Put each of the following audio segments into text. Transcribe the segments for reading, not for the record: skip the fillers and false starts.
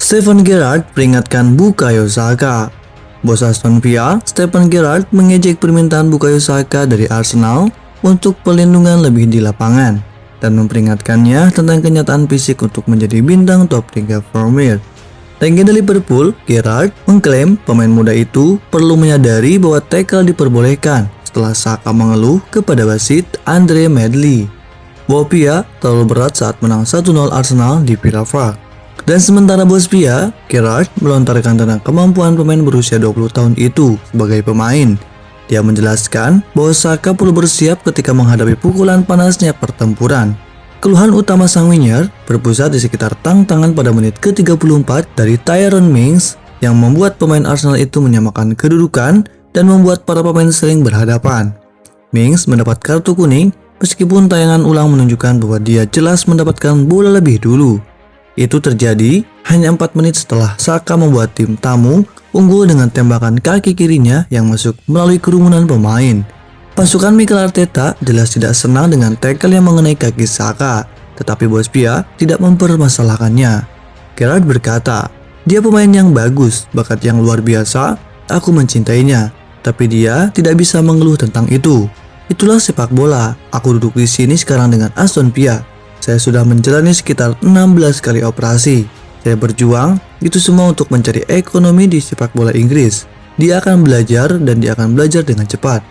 Steven Gerrard peringatkan Bukayo Saka. Bos Aston Villa, Steven Gerrard mengejek permintaan Bukayo Saka dari Arsenal untuk perlindungan lebih di lapangan dan memperingatkannya tentang kenyataan fisik untuk menjadi bintang top 3 Premier. Legenda Liverpool, Gerrard mengklaim pemain muda itu perlu menyadari bahwa tackle diperbolehkan setelah Saka mengeluh kepada wasit Andre Medley bahwa Villa terlalu berat saat menang 1-0 Arsenal di Villa Park. Dan sementara bos Villa, Gerrard melontarkan tentang kemampuan pemain berusia 20 tahun itu sebagai pemain. Dia menjelaskan bahwa Saka perlu bersiap ketika menghadapi pukulan panasnya pertempuran. Keluhan utama sang winger berpusat di sekitar tangan pada menit ke-34 dari Tyrone Mings yang membuat pemain Arsenal itu menyamakan kedudukan dan membuat para pemain sering berhadapan. Mings mendapat kartu kuning meskipun tayangan ulang menunjukkan bahwa dia jelas mendapatkan bola lebih dulu. Itu terjadi hanya 4 menit setelah Saka membuat tim tamu unggul dengan tembakan kaki kirinya yang masuk melalui kerumunan pemain. Pasukan Mikel Arteta jelas tidak senang dengan tackle yang mengenai kaki Saka, tetapi bos Villa tidak mempermasalahkannya. Gerrard berkata, "Dia pemain yang bagus, bakat yang luar biasa, aku mencintainya, tapi dia tidak bisa mengeluh tentang itu. Itulah sepak bola, aku duduk di sini sekarang dengan Aston Villa. Saya sudah menjalani sekitar 16 kali operasi. Saya berjuang, itu semua untuk mencari ekonomi di sepak bola Inggris. Dia akan belajar dan dia akan belajar dengan cepat."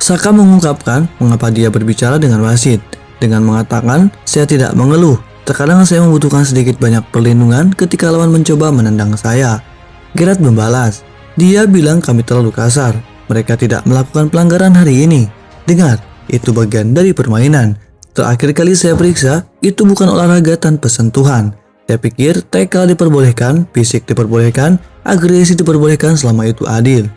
Saka mengungkapkan mengapa dia berbicara dengan wasit, dengan mengatakan, "Saya tidak mengeluh. Terkadang saya membutuhkan sedikit banyak perlindungan ketika lawan mencoba menendang saya." Gerrard membalas, "Dia bilang kami terlalu kasar. Mereka tidak melakukan pelanggaran hari ini. Dengar, itu bagian dari permainan. Terakhir kali saya periksa, itu bukan olahraga tanpa sentuhan. Saya pikir tackle diperbolehkan, fisik diperbolehkan, agresi diperbolehkan selama itu adil."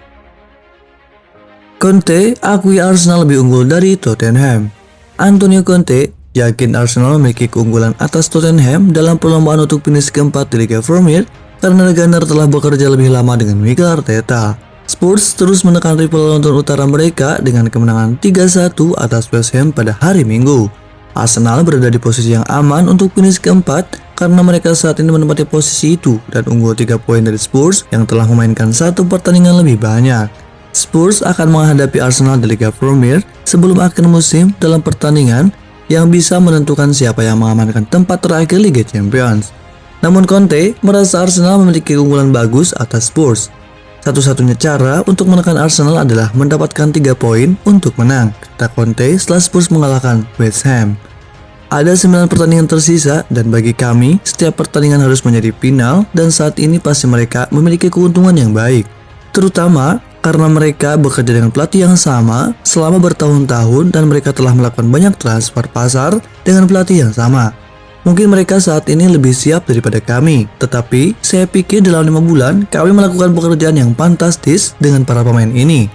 Conte akui Arsenal lebih unggul dari Tottenham. Antonio Conte yakin Arsenal memiliki keunggulan atas Tottenham dalam perlombaan untuk finish keempat di Liga Premier karena Gunner telah bekerja lebih lama dengan Mikel Arteta. Spurs terus menekan rival London Utara mereka dengan kemenangan 3-1 atas West Ham pada hari Minggu. Arsenal berada di posisi yang aman untuk finish keempat karena mereka saat ini menempati posisi itu dan unggul 3 poin dari Spurs yang telah memainkan 1 pertandingan lebih banyak. Spurs akan menghadapi Arsenal di Liga Premier sebelum akhir musim dalam pertandingan yang bisa menentukan siapa yang mengamankan tempat terakhir Liga Champions. Namun Conte merasa Arsenal memiliki keunggulan bagus atas Spurs. Satu-satunya cara untuk menekan Arsenal adalah mendapatkan 3 poin untuk menang, kata Conte setelah Spurs mengalahkan West Ham. Ada 9 pertandingan tersisa dan bagi kami setiap pertandingan harus menjadi final dan saat ini pasti mereka memiliki keuntungan yang baik. Terutama karena mereka bekerja dengan pelatih yang sama selama bertahun-tahun dan mereka telah melakukan banyak transfer pasar dengan pelatih yang sama. Mungkin mereka saat ini lebih siap daripada kami, tetapi saya pikir dalam 5 bulan kami melakukan pekerjaan yang fantastis dengan para pemain ini.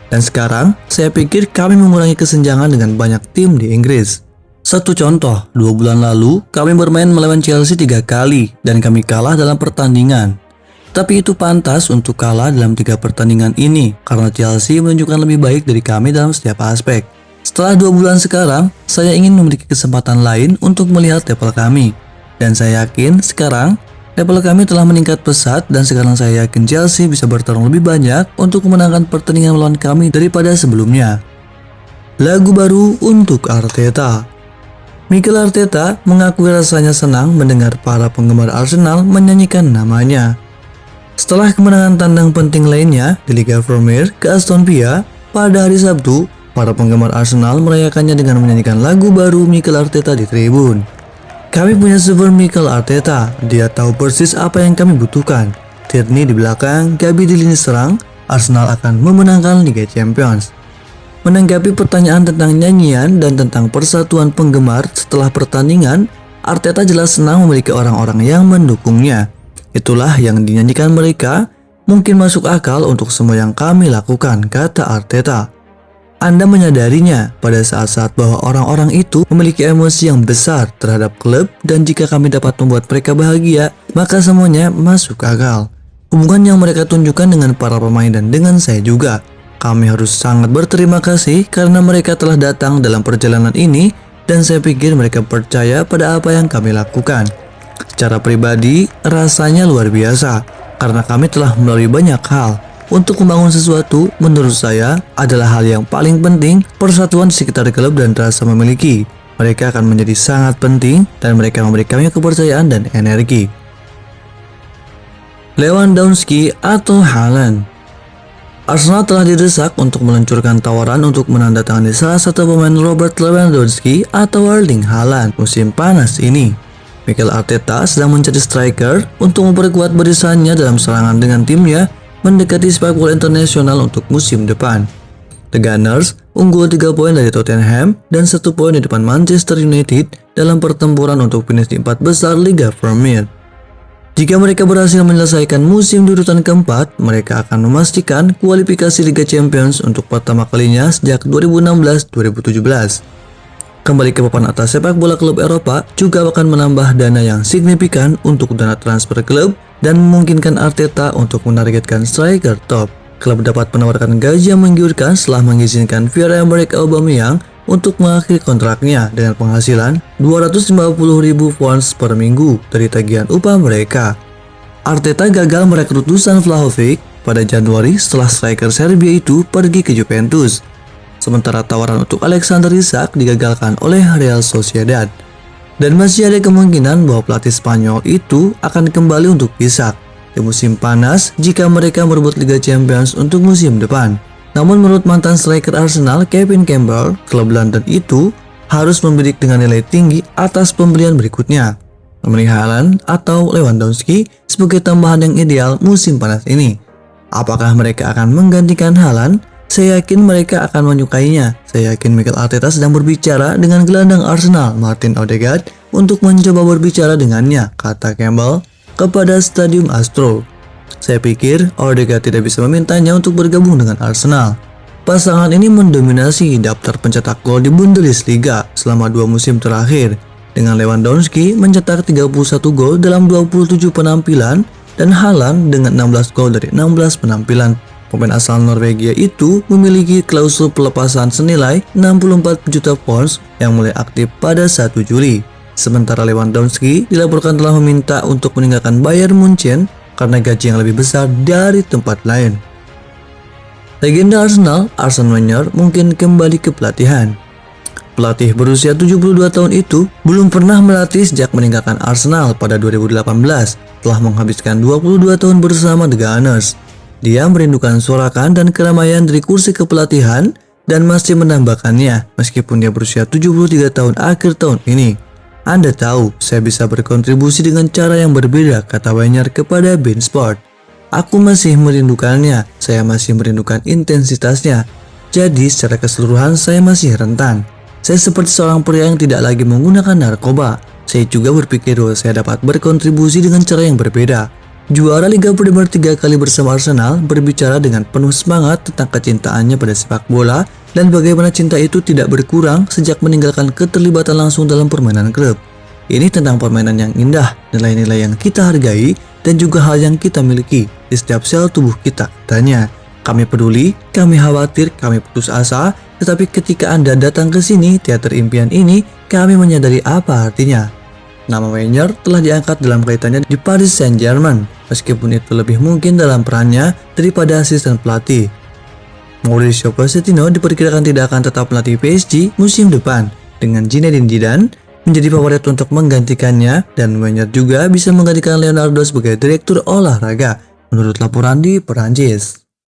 Dan sekarang saya pikir kami mengurangi kesenjangan dengan banyak tim di Inggris. Satu contoh, 2 bulan lalu kami bermain melawan Chelsea 3 kali dan kami kalah dalam pertandingan. Tapi itu pantas untuk kalah dalam 3 pertandingan ini karena Chelsea menunjukkan lebih baik dari kami dalam setiap aspek. Setelah 2 bulan sekarang, saya ingin memiliki kesempatan lain untuk melihat level kami. Dan saya yakin sekarang level kami telah meningkat pesat dan sekarang saya yakin Chelsea bisa bertarung lebih banyak untuk memenangkan pertandingan melawan kami daripada sebelumnya. Lagu baru untuk Arteta. Mikel Arteta mengakui rasanya senang mendengar para penggemar Arsenal menyanyikan namanya. Setelah kemenangan tandang penting lainnya di Liga Premier ke Aston Villa pada hari Sabtu, para penggemar Arsenal merayakannya dengan menyanyikan lagu baru Mikel Arteta di tribun. "Kami punya super Mikel Arteta, dia tahu persis apa yang kami butuhkan. Tierney di belakang, Gabi di lini serang, Arsenal akan memenangkan Liga Champions." Menanggapi pertanyaan tentang nyanyian dan tentang persatuan penggemar setelah pertandingan, Arteta jelas senang memiliki orang-orang yang mendukungnya. "Itulah yang dinyanyikan mereka, mungkin masuk akal untuk semua yang kami lakukan," kata Arteta. "Anda menyadarinya pada saat-saat bahwa orang-orang itu memiliki emosi yang besar terhadap klub dan jika kami dapat membuat mereka bahagia, maka semuanya masuk akal. Hubungan yang mereka tunjukkan dengan para pemain dan dengan saya juga. Kami harus sangat berterima kasih karena mereka telah datang dalam perjalanan ini dan saya pikir mereka percaya pada apa yang kami lakukan. Secara pribadi, rasanya luar biasa karena kami telah melalui banyak hal. Untuk membangun sesuatu, menurut saya, adalah hal yang paling penting. Persatuan di sekitar klub dan rasa memiliki. Mereka akan menjadi sangat penting dan mereka memberi kami kepercayaan dan energi. Lewandowski atau Haaland. Arsenal telah didesak untuk meluncurkan tawaran untuk menandatangani salah satu pemain Robert Lewandowski atau Erling Haaland musim panas ini. Mikel Arteta sedang mencari striker untuk memperkuat barisannya dalam serangan dengan timnya mendekati sepak bola internasional untuk musim depan. The Gunners unggul 3 poin dari Tottenham dan 1 poin di depan Manchester United dalam pertempuran untuk finish di 4 besar Liga Premier. Jika mereka berhasil menyelesaikan musim di urutan keempat, mereka akan memastikan kualifikasi Liga Champions untuk pertama kalinya sejak 2016-2017. Kembali ke papan atas sepak bola klub Eropa juga akan menambah dana yang signifikan untuk dana transfer klub dan memungkinkan Arteta untuk menargetkan striker top. Klub dapat menawarkan gaji yang menggiurkan setelah mengizinkan Pierre-Emerick Aubameyang untuk mengakhiri kontraknya dengan penghasilan 250.000 pounds per minggu dari tagihan upah mereka. Arteta gagal merekrut Dusan Vlahovic pada Januari setelah striker Serbia itu pergi ke Juventus. Sementara tawaran untuk Alexander Isak digagalkan oleh Real Sociedad. Dan masih ada kemungkinan bahwa pelatih Spanyol itu akan kembali untuk Isak di musim panas jika mereka merebut Liga Champions untuk musim depan. Namun menurut mantan striker Arsenal Kevin Campbell, klub London itu harus membidik dengan nilai tinggi atas pembelian berikutnya, memilih Haaland atau Lewandowski sebagai tambahan yang ideal musim panas ini. Apakah mereka akan menggantikan Haaland? Saya yakin mereka akan menyukainya. Saya yakin Mikel Arteta sedang berbicara dengan gelandang Arsenal Martin Odegaard untuk mencoba berbicara dengannya, kata Campbell kepada Stadium Astro. Saya pikir Odegaard tidak bisa memintanya untuk bergabung dengan Arsenal. Pasangan ini mendominasi daftar pencetak gol di Bundesliga selama 2 musim terakhir, dengan Lewandowski mencetak 31 gol dalam 27 penampilan dan Haaland dengan 16 gol dari 16 penampilan. Pemain asal Norwegia itu memiliki klausul pelepasan senilai 64 juta pounds yang mulai aktif pada 1 Juli. Sementara Lewandowski dilaporkan telah meminta untuk meninggalkan Bayern Munchen karena gaji yang lebih besar dari tempat lain. Legenda Arsenal, Arsene Wenger mungkin kembali ke pelatihan. Pelatih berusia 72 tahun itu belum pernah melatih sejak meninggalkan Arsenal pada 2018, telah menghabiskan 22 tahun bersama The Gunners. Dia merindukan sorakan dan keramaian dari kursi kepelatihan dan masih menambahkannya meskipun dia berusia 73 tahun akhir tahun ini. Anda tahu, saya bisa berkontribusi dengan cara yang berbeda, kata Wenger kepada Bein Sport. Aku masih merindukannya, saya masih merindukan intensitasnya. Jadi secara keseluruhan saya masih rentan. Saya seperti seorang pria yang tidak lagi menggunakan narkoba. Saya juga berpikir bahwa saya dapat berkontribusi dengan cara yang berbeda. Juara Liga Premier 3 kali bersama Arsenal berbicara dengan penuh semangat tentang kecintaannya pada sepak bola dan bagaimana cinta itu tidak berkurang sejak meninggalkan keterlibatan langsung dalam permainan klub. Ini tentang permainan yang indah, nilai-nilai yang kita hargai, dan juga hal yang kita miliki di setiap sel tubuh kita, katanya. Kami peduli, kami khawatir, kami putus asa, tetapi ketika Anda datang ke sini, teater impian ini, kami menyadari apa artinya. Nama Wenger telah diangkat dalam kaitannya di Paris Saint-Germain, meskipun itu lebih mungkin dalam perannya daripada asisten pelatih. Mauricio Pochettino diperkirakan tidak akan tetap melatih PSG musim depan, dengan Zinedine Zidane menjadi favorit untuk menggantikannya, dan Wenger juga bisa menggantikan Leonardo sebagai direktur olahraga, menurut laporan di Perancis.